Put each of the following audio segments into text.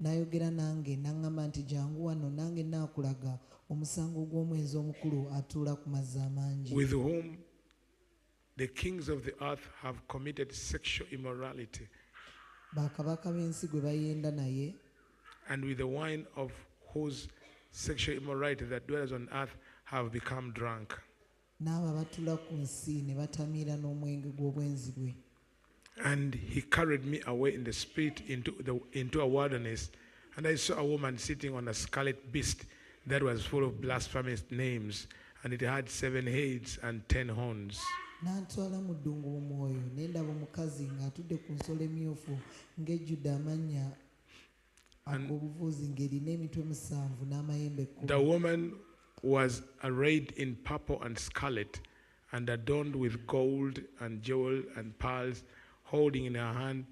n'ayogera nange n'aŋŋamba nti jangu wano nange naakulaga omusango gw'omwenzi omukulu atuula ku mazzi amangi. With whom the kings of the earth have committed sexual immorality. Bakabaka b'ensi gwe bayenda naye. And with the wine of whose sexual immorality that dwellers on earth have become drunk. N'abo abatula ku nsi ne batamiira n'omwenge gw'obwenzi bwe. And he carried me away in the spirit into a wilderness, and I saw a woman sitting on a scarlet beast that was full of blasphemous names, and it had 7 heads and 10 horns. N'antwala mu ddungu mu mwoyo ne ndaba omukazi ng'atudde ku nsolo emyufu ng'ejjudde amannya ag'obuvuzi ng'erina emitwe 7 n'amayembe 10. The woman was arrayed in purple and scarlet, and adorned with gold and jewel and pearls, holding in her hand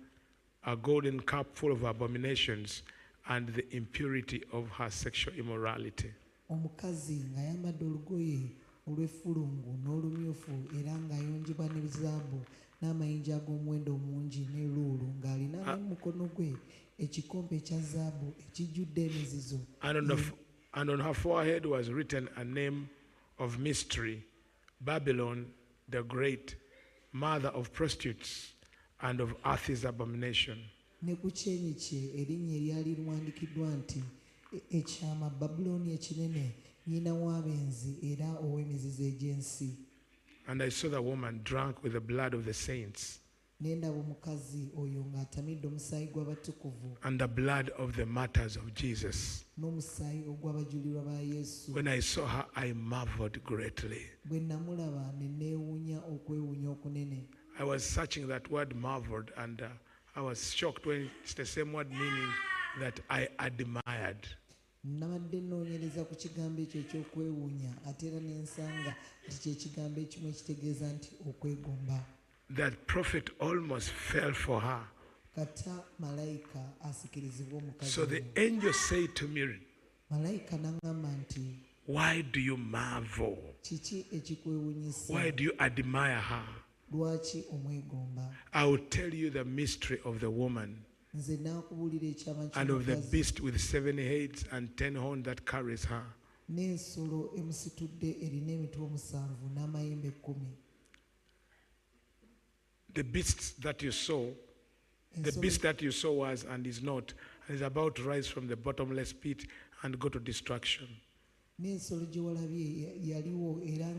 a golden cup full of abominations and the impurity of her sexual immorality. Omukazi ng'ayambadde olugoye olw'effulungu n'olumyufu era ng'ayonjebwa ne zaabu n'amayinja ag'omuwendo omungi ne luulu ng'alina mu mukono gwe ekikompe ekya zaabu ekijjudde emizizo. And on her forehead was written a name of mystery, Babylon the Great, mother of prostitutes and of earth's abomination. Ne ku kyenyi kye erinnya eryali liwandikiddwa nti ekyama Babuloni ekinene nnyina w'abenzi era ow'emizizo egy'ensi. And I saw the woman drunk with the blood of the saints. Ne ndaba omukazi oyo ng'atamidde omusaayi gw'abatukuvu. And the blood of the martyrs of Jesus. N'omusaayi ogw'abajulirwa ba Yesu. When I saw her, I marveled greatly. Bwe namulaba ne neewuunya okwewuunya okunene. I was searching that word marveled, and I was shocked when it's the same word meaning that I admired. Nabadde nnoonyereza ku kigambo ekyo eky'okwewuunya ate era ne nsanga nti kye kigambo ekimu ekitegeeza nti okwegomba. That prophet almost fell for her. Kata malayika asikirizibwa omukazi. So the angel said to me, malayika n'aŋŋamba nti, why do you marvel? Kiki ekikwewuunyisa? Why do you admire her? Lwaki omwegomba? I will tell you the mystery of the woman Nze n'akubuulira ekyama and of the ky'omukazi beast with 7 heads and 10 horns that carries her. N'ensolo emusitudde erina emitwe 7 n'amayembe 10. The beast that you saw was and is not, and is about to rise from the bottomless pit and go to destruction. N'ensolo gye walabye yaliwo era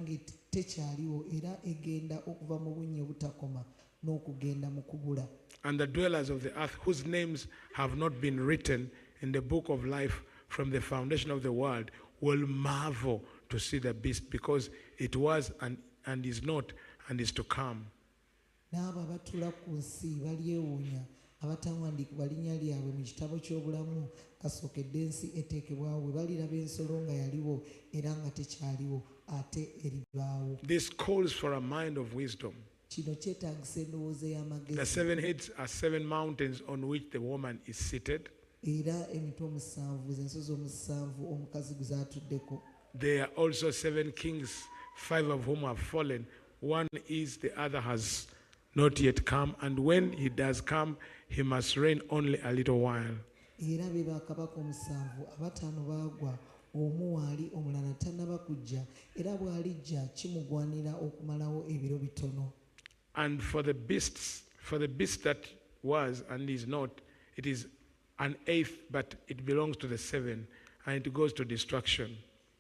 tekyaliwo era egenda okuva mu bunnya obutakoma n'okugenda mu kubula. And the dwellers of the earth, whose names have not been written in the book of life from the foundation of the world, will marvel to see the beast, because it was and is not and is to come. N'abo abatuula ku nsi balyewuunya abatawandiikibwa linnya lyabwe mu kitabo ky'obulamu kasookedde ensi eteekebwawo bwe baliraba ensolo nga yaliwo era nga tekyaliwo ate eribaawo. This calls for a mind of wisdom. Kino kyetaagisa endowooza y'amagezi. The 7 heads are 7 mountains on which the woman is seated. Era emitwe 7 z'ensozi 7 omukazi gwe zaatuddeko. There are also 7 kings, 5 of whom have fallen. One is, the other has not yet come, and when he does come, he must reign only a little while. Era be bakabaka 7 abataano baagwa, omu waali omulala tannaba kujja, era bw'alijja kimugwanira okumalawo ebiro bitono. And for the beast that was and is not, it is an 8th, but it belongs to the 7, and it goes to destruction.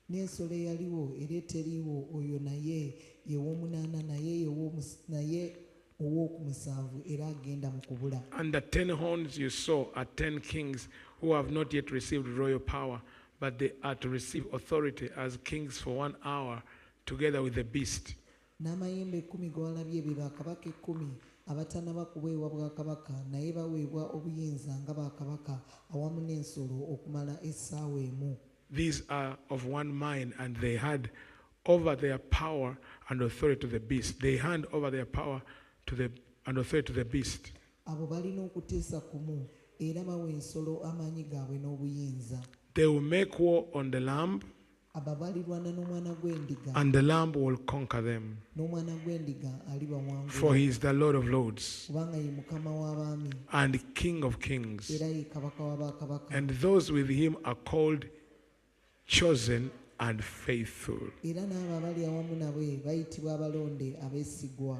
N'ensolo eyaliwo era eteriiwo oyo naye ye w'omunaana naye ow'okumusanvu era agenda mu kubula. And the 10 horns you saw are 10 kings who have not yet received royal power, but they are to receive authority as kings for 1 hour together with the beast. N'amayembe 10 ge walabye be bakabaka 10 abatannaba kuweebwa bwakabaka naye baweebwa obuyinza nga bakabaka awamu n'ensolo okumala essaawa emu. These are of one mind, and they hand over their power and authority to the beast. They hand over their power and authority to the beast. Abo balina okuteesa kumu era bawa ensolo amaanyi gaabwe n'obuyinza. They will make war on the lamb. ababalirwana n'omwana gw'endiga and the Lamb will conquer them. n'omwana gw'endiga alibawangula For he is the Lord of lords kubanga ye mukama w'abaami and King of kings. era ye kabaka w'abakabaka And those with him are called chosen and faithful. era n'abo abali awamu nabwe bayitibwa abalonde abeesigwa.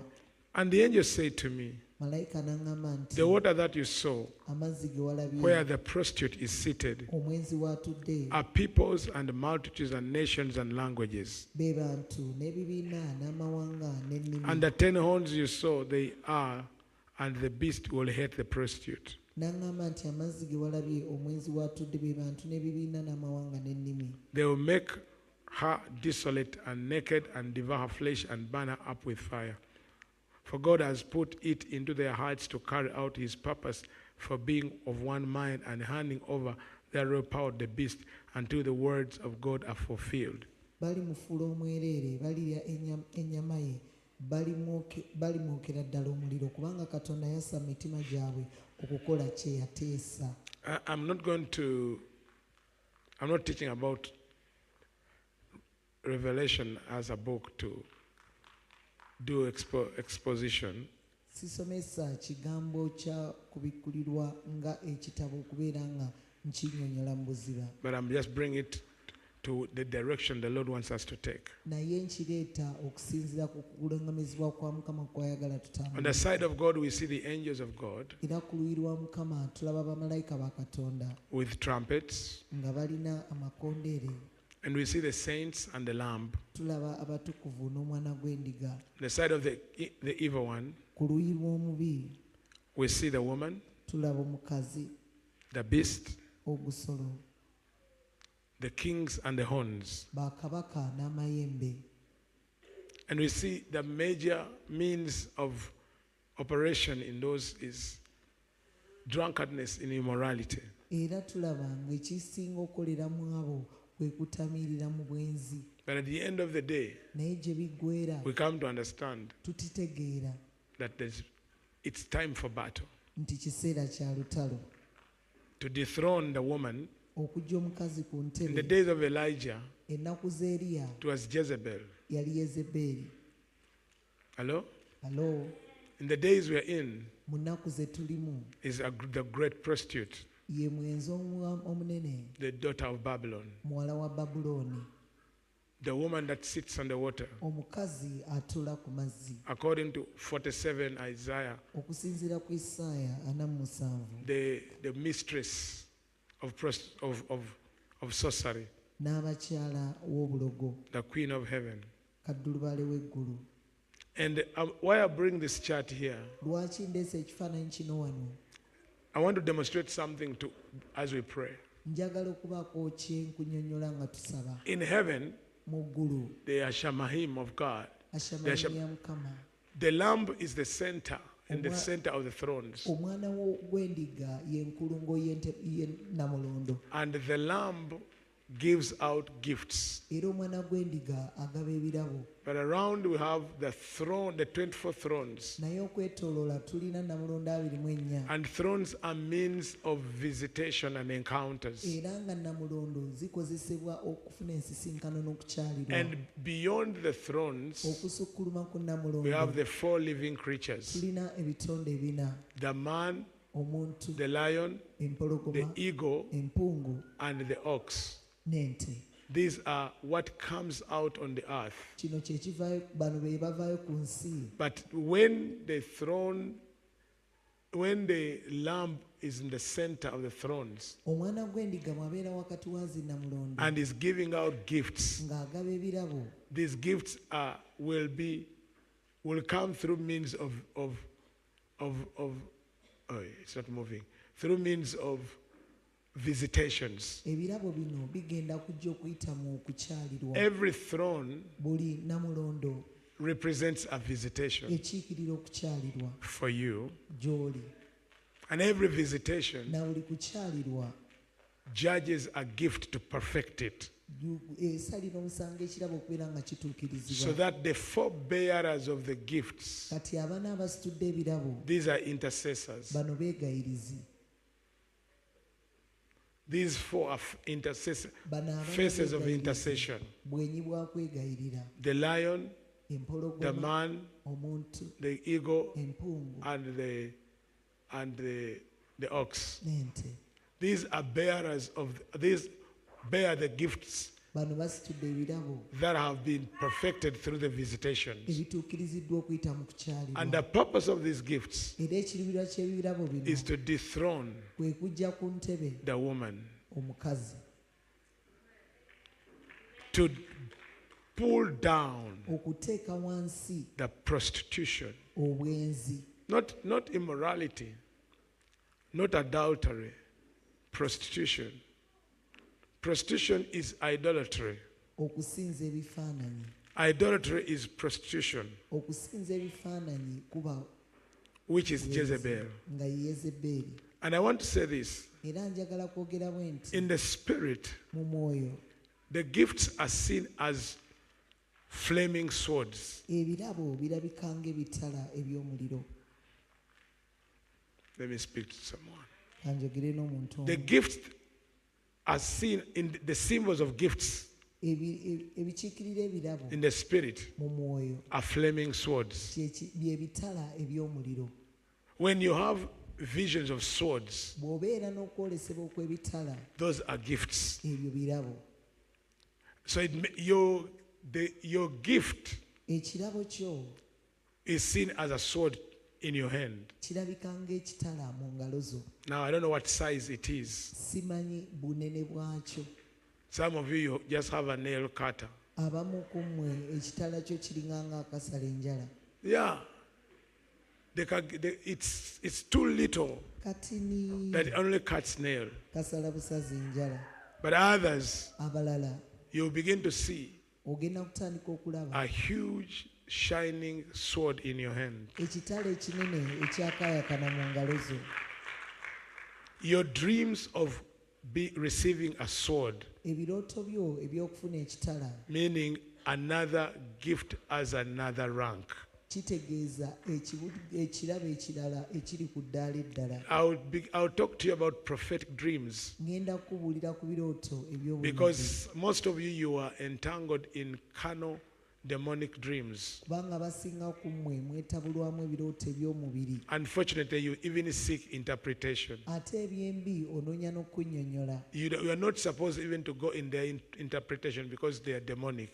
And the angel said to me, malayika n'aŋŋamba nti the water that you saw, amazzi ge walabye where the prostitute is seated, omwenzi w'atudde are peoples and multitudes and nations and languages. be bantu n'ebibiina n'amawanga n'ennimi. And the 10 horns you saw, they are, and the beast will hate the prostitute. n'aŋŋamba nti amazzi ge walabye omwenzi w'atudde be bantu n'ebibiina n'amawanga n'ennimi. They will make her desolate and naked and devour her flesh and burn her up with fire. For God has put it into their hearts to carry out his purpose for being of one mind and handing over their real power to the beast until the words of God are fulfilled. Balimufuula omwereere balirya ennyama ye balimwokera ddala omuliro kubanga Katonda yassa mu mitima gyabwe okukola kye yateesa. I'm not teaching about Revelation as a book to do exposition. Sisomesa kigambo kya kubikkulirwa nga ekitabo okubeera nga nkinnyonnyola mu buziba. But I'm just bringing it to the direction the Lord wants us to take. Naye nkireeta okusinziira ku kulangamizibwa kwa Mukama kwayagala tutambule. On the side of God we see the angels of God Era ku luuyi lwa Mukama tulaba bamalayika ba Katonda with trumpets, nga balina amakondeere. and we see the saints and the Lamb. Tulaba abatukuvu n'omwana gw'endiga. On the side of the evil one Ku luuyi lw'omubi we see the woman, tulaba omukazi, the beast, ogusolo, the kings and the horns. bakabaka n'amayembe. And we see the major means of operation in those is drunkenness and immorality. Era tulaba ng'ekisinga okukoleramu abo kwe kutamiirira mu bwenzi. But at the end of the day, Naye gye biggweera we come to understand tutitegeera that it's time for battle. nti kiseera kya lutalo. To dethrone the woman, Okuggya omukazi ku in the ntebe. days of Elijah, Ennaku z'Eriya it was Jezebel. yali Yezeberi. Hello? Alo, In the days we're in, mu nnaku ze tulimu is the great prostitute, ye mwenzi omunene, the daughter of Babylon, muwala wa Babulooni, the woman that sits on the water. omukazi atula ku mazzi. According to 47 Isaiah, Okusinziira ku Isaaya 47, the mistress of sorcery, n'abakyala w'obulogo, the queen of heaven. kaddulubaale w'eggulu. And why I bring this chart here, Lwaki ndeese ekifaananyi kino wano? I want to demonstrate something as we pray. Njagala okubaako kyenkunnyonnyola nga tusaba. In heaven, Mu ggulu they are Shamahim of God. ashamanyi ya Mukama. The Lamb is the center, in the center of the thrones. Omwana gw'endiga ye nkulungo ye Namulondo. And the Lamb gives out gifts. Era omwana gw'endiga agaba ebirabo. But around we have the throne, the 24 thrones. Naye okwetooloola tulina Namulondo 24. And thrones are means of visitation and encounters. Era nga Namulondo zikozesebwa okufuna ensisinkano n'okukyalirwa. And beyond the thrones, Okusukkuluma ku we Namulondo have the 4 living creatures. tulina ebitonde 4. The man, Omuntu, the lion, the empologoma, eagle, empungu and the ox. n'ente. These are what comes out on the earth. Kino kye kivaayo, bano be bavaayo ku nsi. But when the Lamb is in the center of the thrones Omwana gw'endiga bw'abeera wakati wa zi Namulondo and is giving out gifts, ng'agaba ebirabo, these gifts will come through means of it's not moving, through means of visitations. ebirabo bino bigenda kujja okuyita mu kukyalirwa. Every throne Buli Namulondo represents a visitation ekiikirira okukyalirwa for you, gy'oli. and every visitation Na buli kukyalirwa judges a gift to perfect it, esalira omusango ekirabo okubeera nga so kituukirizibwa. that the forebearers of the gifts, Kati abaana abasitudde ebirabo these are intercessors, bano beegayirizi. These four are faces of intercession. The lion, the man, the eagle, and the ox. These are bearers of these bear the gifts that have been perfected through the visitations. And the purpose of these gifts is to dethrone the woman, to pull down the prostitution, not immorality, not adultery, prostitution. Prostitution is idolatry. Idolatry is prostitution, which is Jezebel. And I want to say this. In the spirit, the gifts are seen as flaming swords. Let me speak to someone. The gifts are seen in the symbols of gifts in the spirit are flaming swords. When you have visions of swords, those are gifts. So your gift is seen as a sword in your hand. Now I don't know what size it is. Some of you just have a nail cutter. Yeah. It's too little that it only cuts nail. But others, you begin to see a huge shining sword in your hand. Your dreams of receiving a sword, meaning another gift as another rank. I'll talk to you about prophetic dreams, because most of you are entangled in carnal demonic dreams. Unfortunately, you even seek interpretation. You are not supposed even to go in their interpretation because they are demonic.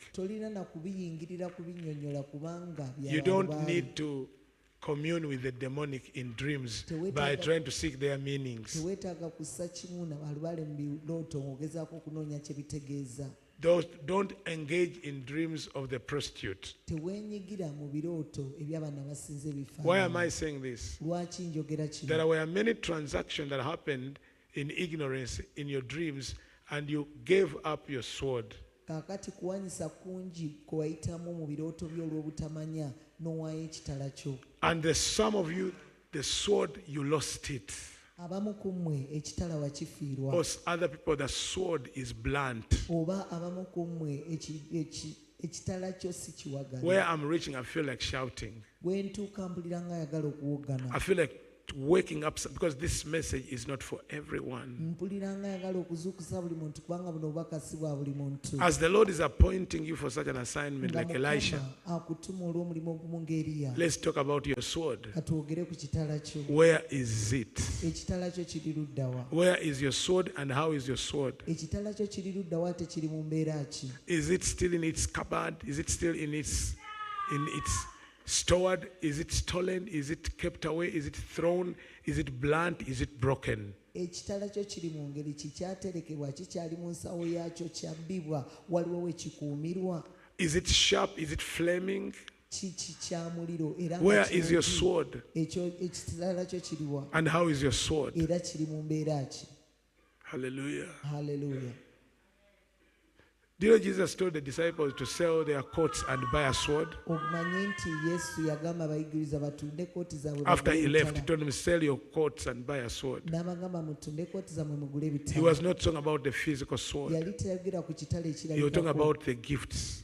You don't need to commune with the demonic in dreams by trying to seek their meanings. Don't engage in dreams of the prostitute. Why am I saying this? There were many transactions that happened in ignorance in your dreams, and you gave up your sword. And the some of you, the sword, you lost it. Or other people, the sword is blunt. Where I'm reaching, I feel like shouting. I feel like waking up, because this message is not for everyone. As the Lord is appointing you for such an assignment like Elisha, let's talk about your sword. Where is it? Where is your sword, and how is your sword? Is it still in its cupboard? Is it still in its stored? Is it stolen? Is it kept away? Is it thrown? Is it blunt? Is it broken? Is it sharp? Is it flaming? Where is your sword? And how is your sword? Hallelujah. Hallelujah. Do you know Jesus told the disciples to sell their coats and buy a sword? After he left, he told them, sell your coats and buy a sword. He was not talking about the physical sword. He was talking about the gifts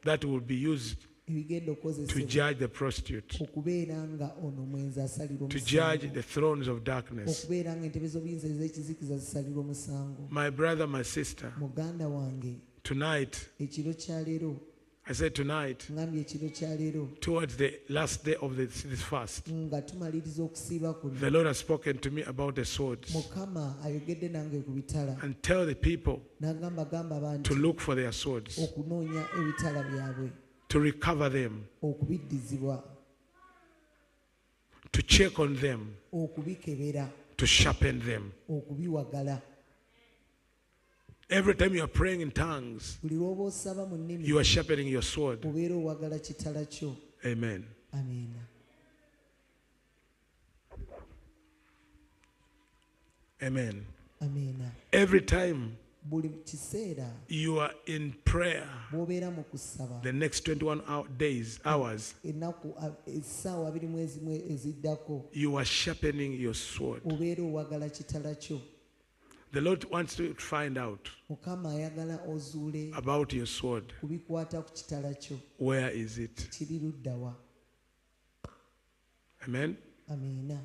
that will be used ebigenda to okozesebwa judge the prostitute, okubeera nga ono omwenzi asalira to judge omusango, the thrones of darkness. okubeera nga entebe z'obuyinza ez'ekizikiza zisalira omusango. My brother, my sister, Muganda wange, tonight, ekiro kya leero, I said tonight, ngambye ekiro kya leero towards the last day of this fast, nga tumaliriza okusiiba kuno, the Lord has spoken to me about the swords Mukama ayogedde nange ku bitala, and tell the people n'agamba abantu to look for their swords, okunoonya ebitala byabwe, to recover them, okubiddizibwa, to check on them, okubikebera, to sharpen them. okubiwagala. Every time you are praying in tongues, Buli lw'oba osaba mu nnimi you are sharpening your sword. obeera owagala kitala kyo. Amen. Amiina. Amen. Amiina. Every time Buli kiseera you are in prayer, bw'obeera mu kusaba, the next 21 hours, ennaku essaawa 21 eziddako, you are sharpening your sword. obeera owagala kitala kyo. The Lord wants to find out Mukama ayagala ozuule about your sword. kubikwata ku kitala kyo. Where is it? Kiri ludda wa? Amen. Amiina.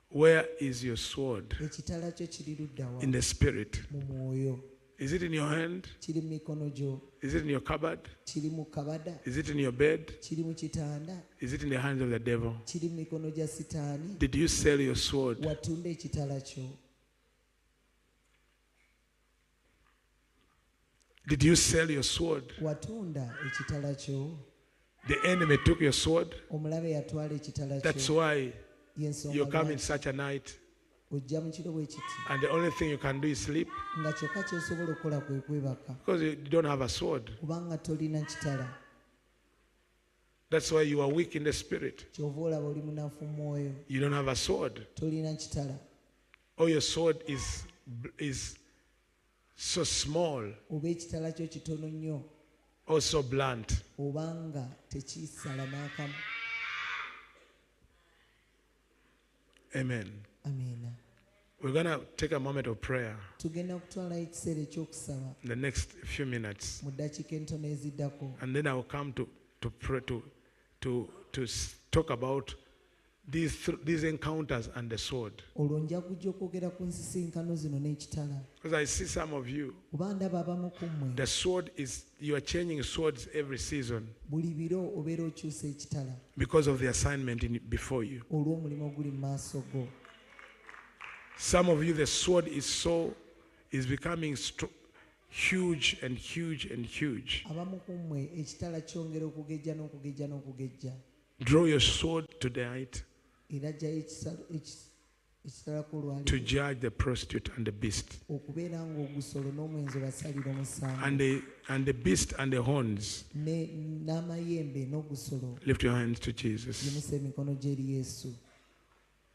Where is your sword? Ekitala kyo kiri ludda wa? In the spirit. Mu mwoyo. Is it in your hand? Kiri mu mikono gyo? Is it in your cupboard? Kiri mu kabada? Is it in your bed? Kiri mu kitanda? Is it in the hands of the devil? Kiri mu mikono gya sitaani? Did you sell your sword? Watunda ekitala kyo? Did you sell your sword? Watunda ekitala kyo? The enemy took your sword. Omulabe yatwala ekitala That's kyo. why Y'ensonga you come in lwaki such a night, ojja mu kiro bwe kiti and the only thing you can do is sleep nga kyokka ky'osobola okukola kwe kwebaka because you don't have a sword. kubanga tolina kitala. That's why you are weak in the spirit. Ky'ova olaba oli munafu mu mwoyo, You don't have a sword. tolina kitala. Or your sword is so small Oba ekitala kyo kitono nnyo, or so blunt. obanga tekisala n'akamu. Amen. Amiina. We're going to take a moment of prayer Tugenda kutwalayo ekiseera ekyokusaba in the next few minutes. mu ddakiika entono eziddako. And then I will come to pray talk about these encounters and the sword. Olwo nja kujja okwogera ku nsisinkano zino n'ekitala. Because I see some of you, Kuba ndaba abamu ku mmwe the sword is, you are changing swords every season buli biro obeera okyusa ekitala because of the assignment before you. olw'omulimu oguli mu maaso go. Some of you, the sword is becoming huge and huge and huge. Abamu ku mmwe ekitala kyongera okugejja n'okugejja n'okugejja. Draw your sword tonight Era jjayo ekitala ku lwali to judge the prostitute and the beast, okubeera ng'ogusolo n'omwenzi basalira omusango and the beast and the horns. n'amayembe n'ogusolo. Lift your hands to Jesus. Yimusa emikono gy'eri Yesu.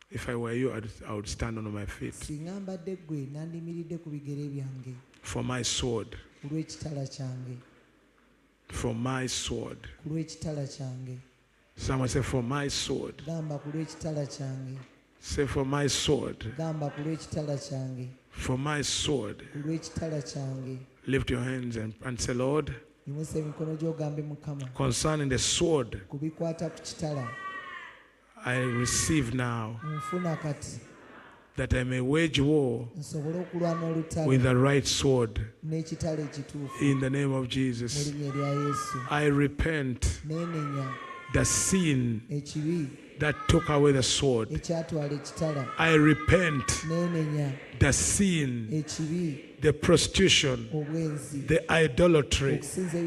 If I were you, I would stand on my feet. Singa mbadde ggwe nandimiridde ku bigere byange For my sword, ku lw'ekitala kyange, for my sword. ku lw'ekitala kyange. Someone say, for my sword. Gamba ku lw'ekitala kyange. Say, for my sword. Gamba ku lw'ekitala kyange. For my sword. Ku lw'ekitala kyange. Lift your hands and say, Lord, Yimusa emikono gy'ogambe Mukama. concerning the sword, Ku bikwata ku kitala I receive now nfuna kati that I may wage war nsobole okulwana olutalo with the right sword n'ekitala ekituufu in the name of mu Jesus. linnya erya Yesu. I repent Neenenya the sin ekibi that took away the sword. ekyatwala ekitala. I repent Neenenya the sin, ekibi, the prostitution, obwenzi, the idolatry, okusinza the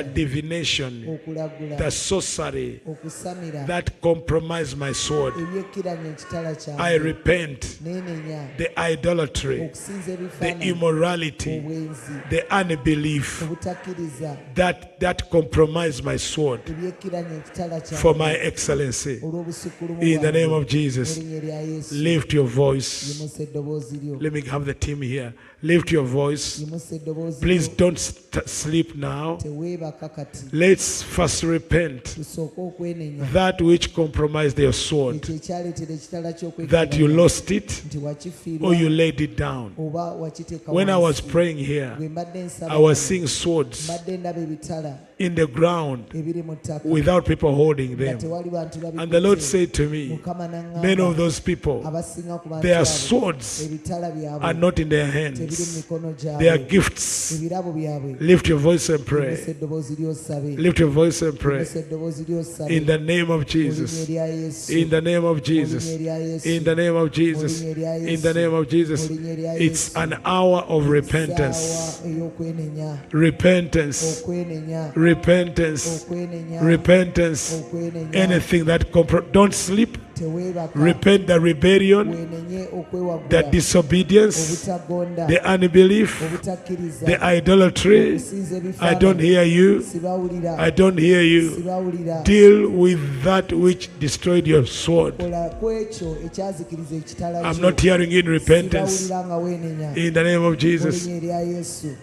ebifaananyi, divination, okulagula, the sorcery okusamira, that compromised my sword. ebyekkiranya ekitala I kyange. repent Neenenya the idolatry, okusinza the ebifaananyi, immorality, obwenzi, the unbelief obutakkiriza, that compromised my sword ebyekkiranya ekitala for my kyange excellency. olw'obusukulumu In the name bwange. of Jesus, Mu linnya erya Yesu. lift your voice Yimusa eddoboozi lyo. Let me have the team here. Lift your voice. yimusa eddoboozi Please lyo. don't sleep now. Teweebaka kati. Let's first repent Tusooke okwenenya. that which compromised your sword, Ekyo ekyaleetera ekitala that you ky'okwekebanya lost it nti wakifiirwa or you laid it down. oba wakiteeka When I was wansi. praying here, Bwe mbadde nsaba I was wano, seeing swords mbadde ndaba ebitala in the ground ebiri mu ttaka without people holding nga them. tewali bantu And the Lord babikutte. said to me, Mukama n'aŋŋamba, many of those people, abasinga ku bantu their abo, swords ebitala byabwe are not in their tebiri mu hands. mikono They are gyabwe, gifts. ebirabo byabwe. Lift your voice and Yimusa pray. eddoboozi ly'osabe. Lift your voice and pray. Yimusa eddoboozi ly'osabe. In the name of Mu linnya Jesus. erya Yesu. In the name of Mu Jesus. linnya erya Yesu. In the name of Jesus. Mu linnya erya In the name of Jesus. Mu linnya erya It's Yesu. an hour of repentance. Essaawa ey'okwenenya. Repentance. Okwenenya. Repentance. Okwenenya. Repentance. Okwenenya. Anything that don't sleep. Teweebaka. Repent the rebellion, Wenenye okwewagula. the disobedience, Obutagonda. the unbelief, Obutakkiriza. the idolatry. Okusinza I ebifaananyi. don't hear you. Sibawulira. I don't hear you. Sibawulira. Deal with that which destroyed your sword. Kola ku ekyo ekyazikiriza ekitala I'm kyo. not hearing you in repentance. Sibawulira nga weenenya. In the name of Mu Jesus. linnya erya Yesu.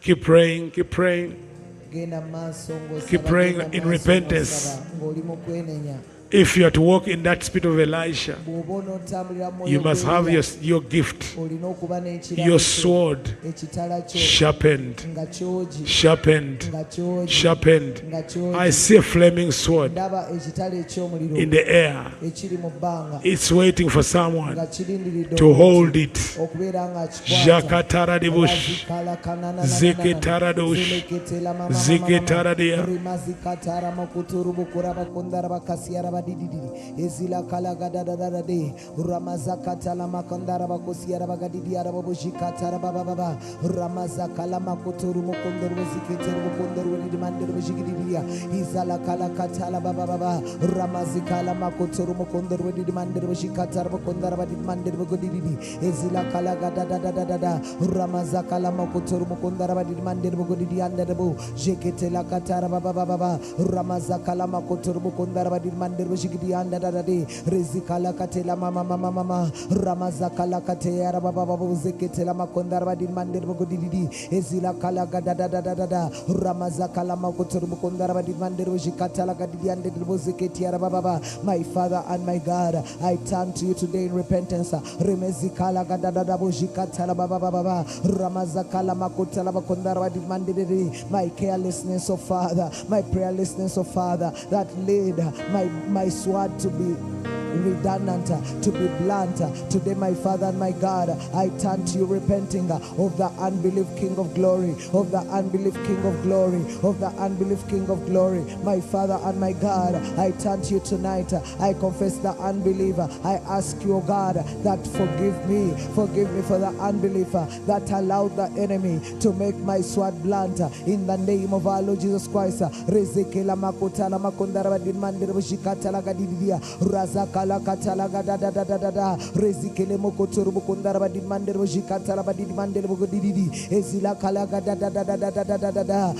Keep praying, keep praying. Genda mu maaso ng'osaba, Keep praying genda mu in maaso repentance. ng'osaba, ng'oli mu kwenenya. If you are to walk in that spirit of Elisha, Bw'oba onootambulira mu mwoyo you must have gw'Eriya, your gift, olina okuba n'ekirabo your kyo, sword ekitala kyo sharpened, nga kyogi, sharpened, nga kyogi, sharpened. nga kyogi. I see a flaming sword Ndaba ekitala eky'omuliro in the air. ekiri mu bbanga It's waiting for nga someone kirindiridde to omuntu hold it. okubeera nga Jakataradibush, Zikitaradush, Zikitaradia. ezilakalagadadadade ramazakatalamakondarabakosiarabagadidiyarababujikatarabababa ramazakalamakotoromokondorboziketerobokondorwedidimanderbojigidiriya izalakalakatalabababa ramazikalamakotoromokondorbodidimanderbojikatarabokondarabatidmanderbogodididi ezilakalagadadadadada ramazakalamakotoromokondarabadidimanderbogodidiyandebo jeketelakatarabababa ramazakalamakotoromokondarabadidimanderbojigidiyandadadade rezikalakatela mama ramazakalateyarabababuzeketela makondarabadidimanderbogodididi ezilakalagadadadadada ramazakalamakotoromokondarabadidimanderbojikatalagadidiyanderbozeketiyarabababa. My Father and my God, I turn to you today in repentance. Remezikala gadadada bojikatala baba ramazakala makotala bakondara badimandiri. My carelessness, of Father, my prayerlessness, of Father, that led my sword to be redundant, to be blunt. Today, my Father and my God, I turn to you repenting of the unbelief King of glory, of the unbelief King of glory, of the unbelief King of glory. My Father and my God, I turn to you tonight. I confess the unbeliever. I ask you, oh God, that forgive me for the unbeliever that allowed the enemy to make my sword blunt. In the name of our Lord Jesus Christ, Rezekela makotala makondara badimandere bujikatala gadidia razaka katala gadadadadada rezikele mokotoro bukondara badimandere bujikatala badimandere bogodidi ezila kala gadadadadadada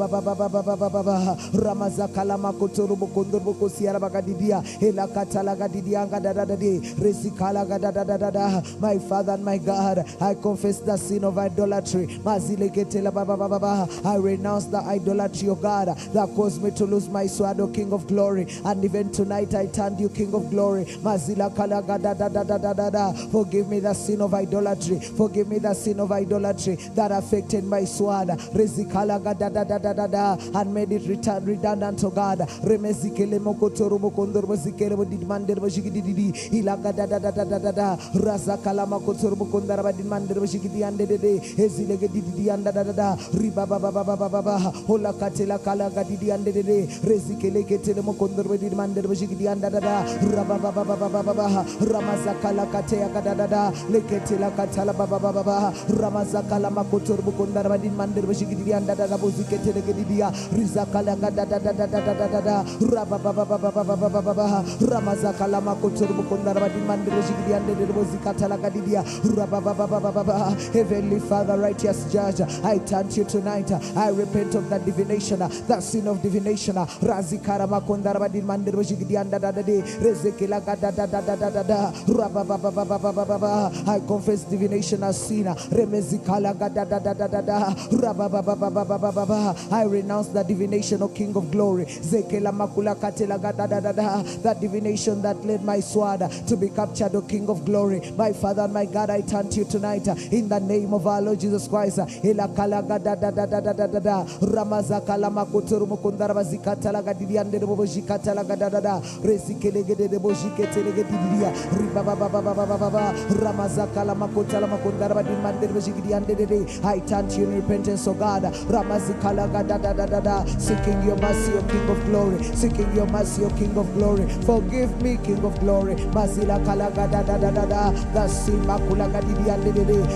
rabababababababa ramazakala makotoro bukondoro bokosiara bagadidia ela katala gadidia gadadadade rezikala gadadadada. My Father and my God, I confess the sin of idolatry. Mazileketela babababa. I renounce the idolatry of God that caused me to lose my sword, O King of glory. And even tonight I turn to you, King of glory. Mazila kala gadadadadada. Forgive me the sin of idolatry. Forgive me the sin of idolatry that affected my sword. Rezikala gadadadadada and made it redundant to God. Remezikele mokotoro mokondoro mozikele bodimandere bojigididi ilaga dadadadada razakala makotoro mokondara badimandere bojigidi andede ezilege didi andadada ribabababababa hola katela kala gadidi andede rezikele ketele mokondoro badimandere bojigidi andadada rababababababa ramazakala katea kadadada leketela katala babababa ramazakala makotor bukondara badin mandir bashigidi andada boziketele gedidia rizakala kadadadadadada rababababababa ramazakala makotor bukondara badin mandir bashigidi andada bozikatala gedidia rabababababa. Heavenly Father, righteous Judge, I turn to you tonight. I repent of that divination, that sin of divination. Razikara makondara badin mandir bashigidi andada rezekela kadadadadada rababababababa. I confess divination as sin. Remezikala gadadadadada rababababababa. I renounce that divination, O King of Glory. Zekela makula katela gadadadada. That divination that led my sword to be captured, O King of Glory. My Father and my God, I turn to you tonight in the name of our Lord Jesus Christ. Elakala gadadadadada ramazakala makuturu mukundara bazikatala gadidiande bobojikatala gadadada rezikele gede bojiketele gedidia ribabababababa ramazakala makutala makundara badimande bojigidiande. I turn to you in repentance, O God. Ramazikala gadadadada, seeking your mercy, O King of Glory, seeking your mercy, O King of Glory. Forgive me, King of Glory. Mazila kala gadadadada, the simakula gadidiande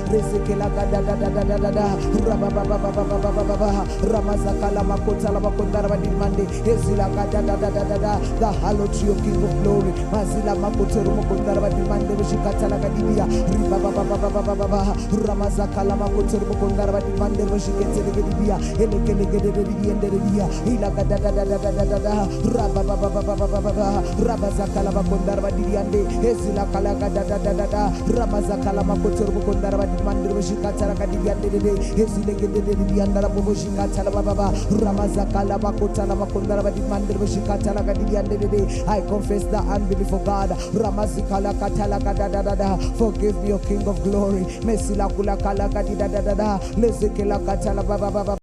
rezikela gadadadada rababababababa ramazakala makutala makundara badimande ezila gadadadada. The hallowed tree of King of Glory. Mazila makuturu makundara badimande bojikatala gadidia ribabababababa ramazakala makuturu makundara badimande bojiketele gedidia elekele gedidia ila gadadadada rababababababa ramazakala makundara badidiande ezila kala gadadadada ramazakala makuturu makundara badimande bojikatala gadidia ezile gedidia ndara bojikatala baba ramazakala makutala makundara badimande bojikatala gadidia. I confess the unbelief of God. Ramazikala katala gadadadada. Forgive me, O King of Glory. Mesila kula kala gadidadada. Lezekela katala baba.